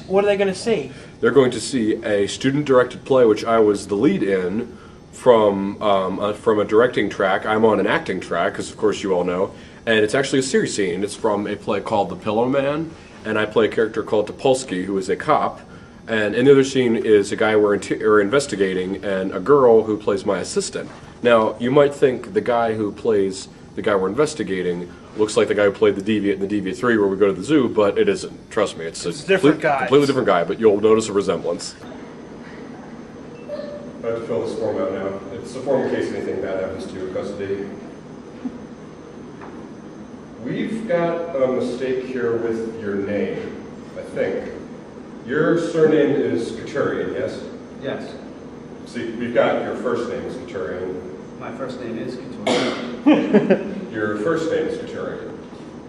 What are they going to see? They're going to see a student-directed play, which I was the lead in, from a directing track. I'm on an acting track, as of course you all know, and it's actually a series scene. It's from a play called The Pillow Man, and I play a character called Topolsky, who is a cop. And in the other scene is a guy we're investigating, and a girl who plays my assistant. Now, you might think the guy who plays the guy we're investigating looks like the guy who played the deviant in the Deviant 3 where we go to the zoo, but it isn't. Trust me, it's a different guy. Completely different guy, but you'll notice a resemblance. I have to fill this form out now. It's a form in case anything bad happens to you in custody. We've got a mistake here with your name, I think. Your surname is Katurian, yes? Yes. See, we've got your first name is Katurian. My first name is Katurian. Your first name is Katurian.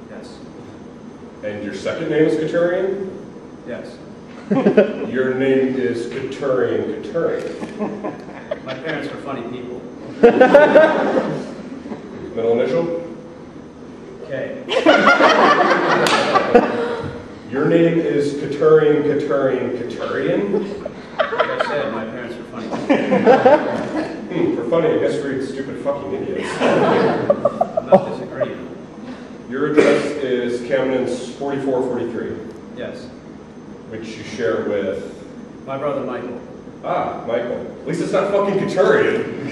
Yes. And your second name is Katurian? Yes. Your name is Katurian. My parents were funny people. Middle initial? K. Your name is Katurian. Like I said, my parents were funny people. For funny, I guess we're stupid fucking idiots. I'm not disagreeing. Your address is Camden's 4443. Yes. Which you share with... My brother Michael. Ah, Michael. At least it's not fucking Katurian.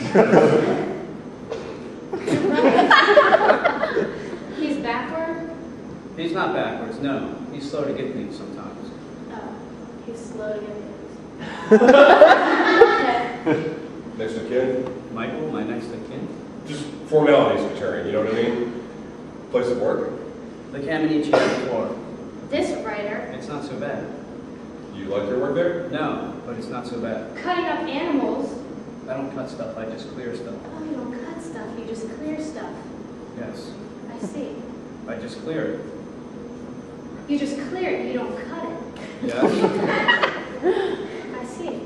He's backward? He's not backwards, no. He's slow to get things sometimes. Oh, he's slow to get things. Next of kin? Michael, my next of kin? Just formalities, Katurian, you know what I mean? Place of work? The Kamenichi floor. This writer? It's not so bad. You like your work there? No, but it's not so bad. Cutting up animals? I don't cut stuff, I just clear stuff. Oh, you don't cut stuff, you just clear stuff. Yes. I see. I just clear it. You just clear it, you don't cut it. Yes. I see.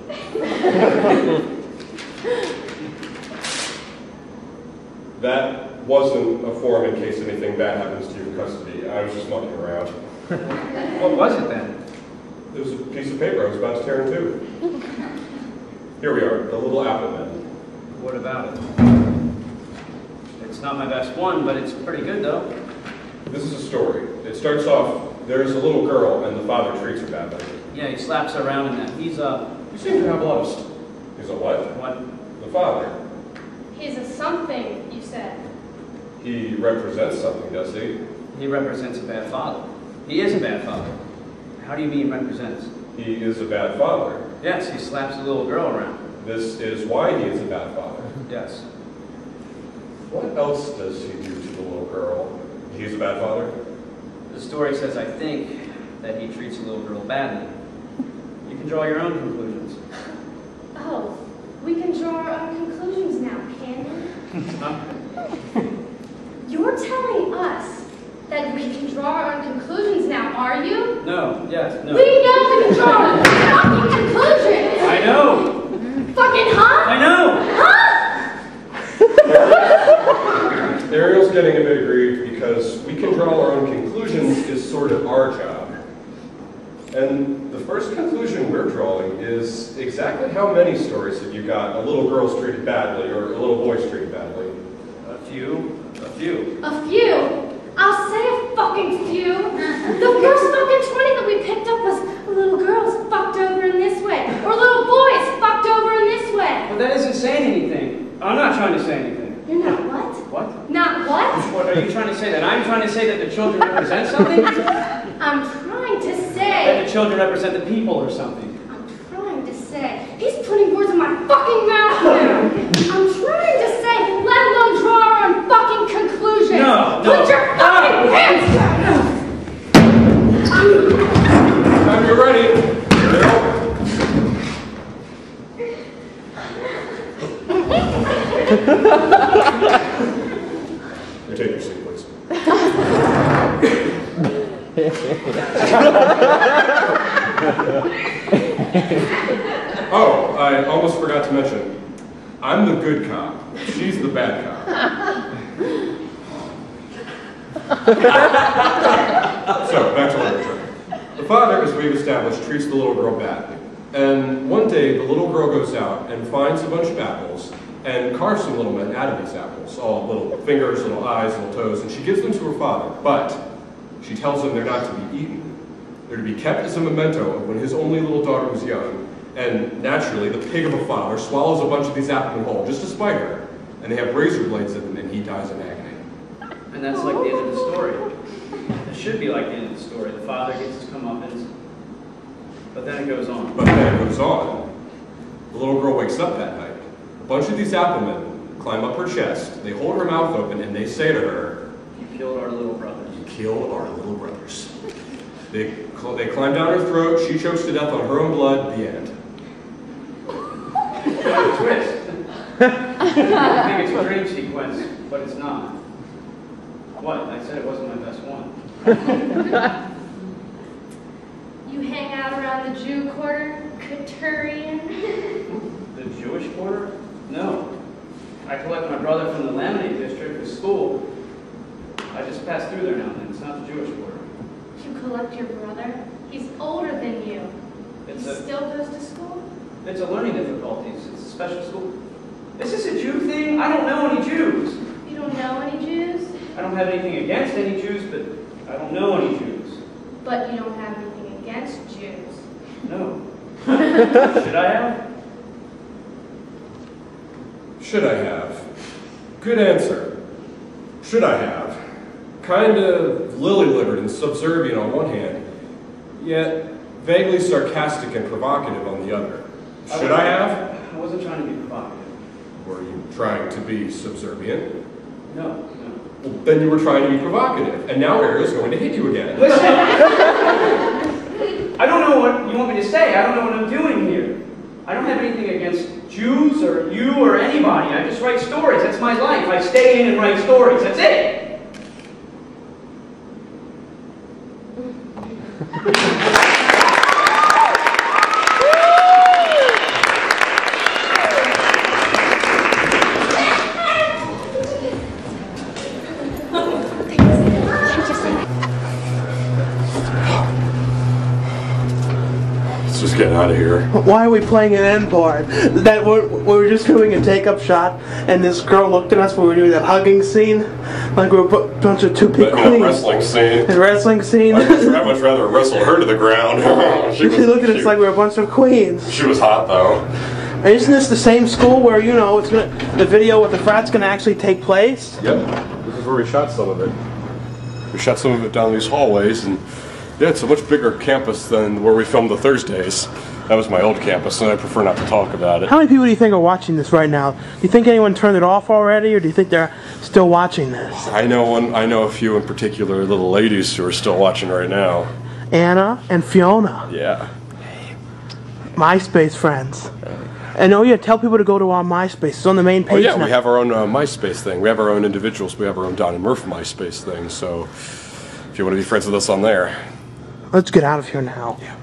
That wasn't a form in case anything bad happens to you in custody. I was just mucking around. What was it then? It was a piece of paper I was about to tear in two. Here we are, the little apple men. What about it? It's not my best one, but it's pretty good though. This is a story. It starts off, there's a little girl and the father treats her badly. Yeah, he slaps her around in that. He's You seem to have a lot of He's a what? What? The father. He's a something, you said. He represents something, does he? He represents a bad father. He is a bad father. How do you mean represents? He is a bad father. Yes, he slaps a little girl around. This is why he is a bad father. Yes. What else does he do to the little girl? He's a bad father? The story says, I think, that he treats a little girl badly. You can draw your own conclusions. Oh, we can draw our own conclusions now, can we? Huh? You're telling us that we can draw our own conclusions now, are you? No, yes, no. We know we can draw our own fucking conclusions! I know! Fucking huh? I know! Huh? Ariel's getting a bit aggrieved because we can draw our own conclusions is sort of our job. And the first conclusion we're drawing is exactly how many stories have you got a little girl's treated badly or a little boy's treated badly? A few. A few. A few? I'll say a fucking few. The first fucking 20 that we picked up was little girls fucked over in this way, or little boys fucked over in this way. But that isn't saying anything. I'm not trying to say anything. You're not what? What? Not what? What are you trying to say? That I'm trying to say that the children represent something? I'm trying to That say... the children represent the people or something? I'm trying to say... He's putting words in my fucking mouth now! I'm trying to say, let alone draw our own fucking conclusions! No, no. Put your fucking hands down! Time you're ready. Ariel. You take your seat, please. Oh, I almost forgot to mention, I'm the good cop. She's the bad cop. So, back to literature. The father, as we've established, treats the little girl badly. And one day, the little girl goes out and finds a bunch of apples and carves some little men out of these apples, all little fingers, little eyes, little toes, and she gives them to her father. But she tells him they're not to be eaten. They're to be kept as a memento of when his only little daughter was young. And naturally, the pig of a father swallows a bunch of these apples whole, just to spite her. And they have razor blades in them, and he dies in agony. And that's like the end of the story. It should be like the end of the story. The father gets his comeuppance, but then it goes on. But then it goes on. The little girl wakes up that night. A bunch of these apple men climb up her chest, they hold her mouth open, and they say to her, "You killed our little brothers." "You killed our little brothers." They climb down her throat, she chokes to death on her own blood, the end. Twist. I think it's a dream sequence, but it's not. What? I said it wasn't my best one. You hang out around the Jew quarter, Couturian? The Jewish quarter? No. I collect my brother from the laminate district, the school. I just pass through there now and then. It's not the Jewish quarter. You collect your brother? He's older than you. He still goes to school? It's a learning difficulties. It's a special school. Is this a Jew thing? I don't know any Jews. You don't know any Jews? I don't have anything against any Jews, but I don't know any Jews. But you don't have anything against Jews? No. Should I have? Should I have? Good answer. Should I have? Kind of lily-livered and subservient on one hand, yet vaguely sarcastic and provocative on the other. Should I have? I wasn't trying to be provocative. Were you trying to be subservient? No. Well, then you were trying to be provocative, and now Ariel's going to hit you again. Listen! I don't know what you want me to say. I don't know what I'm doing here. I don't have anything against Jews or you or anybody. I just write stories. That's my life. I stay in and write stories. That's it. Let's just get out of here. Why are we playing an end part? That we're just doing a take-up shot, and this girl looked at us when we were doing that hugging scene, like we were a bunch of two-pick queens. A wrestling scene. A wrestling scene. I'd much rather wrestle her to the ground. She looked at us like we were a bunch of queens. She was hot, though. Isn't this the same school where, you know, the video with the frat's gonna actually take place? Yep. This is where we shot some of it. We shot some of it down these hallways, and yeah, it's a much bigger campus than where we filmed the Thursdays. That was my old campus, and I prefer not to talk about it. How many people do you think are watching this right now? Do you think anyone turned it off already, or do you think they're still watching this? I know a few in particular, little ladies who are still watching right now. Anna and Fiona. Yeah. MySpace friends. And oh yeah, tell people to go to our MySpace. It's on the main page Oh yeah, now. we have our own MySpace thing. We have our own individuals. We have our own Don and Murph MySpace thing. So if you want to be friends with us on there. Let's get out of here now. Yeah.